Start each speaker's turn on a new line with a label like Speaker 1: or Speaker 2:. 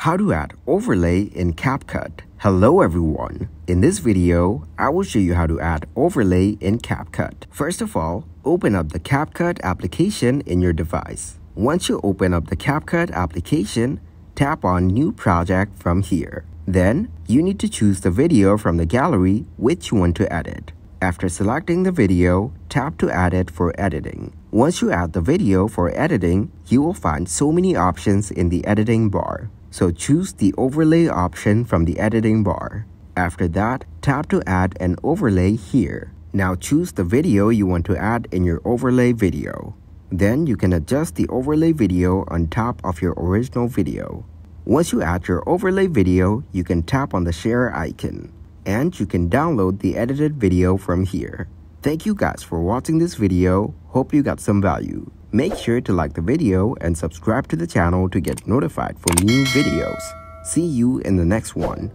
Speaker 1: How to add overlay in Capcut. Hello everyone. In this video, I will show you how to add overlay in Capcut. First of all, open up the Capcut application in your device. Once you open up the Capcut application, tap on New Project from here. Then, you need to choose the video from the gallery which you want to edit. After selecting the video, tap to add it for editing. Once you add the video for editing, you will find so many options in the editing bar. So choose the overlay option from the editing bar. After that, tap to add an overlay here. Now choose the video you want to add in your overlay video. Then you can adjust the overlay video on top of your original video. Once you add your overlay video, you can tap on the share icon. And you can download the edited video from here. Thank you guys for watching this video. Hope you got some value. Make sure to like the video and subscribe to the channel to get notified for new videos. See you in the next one.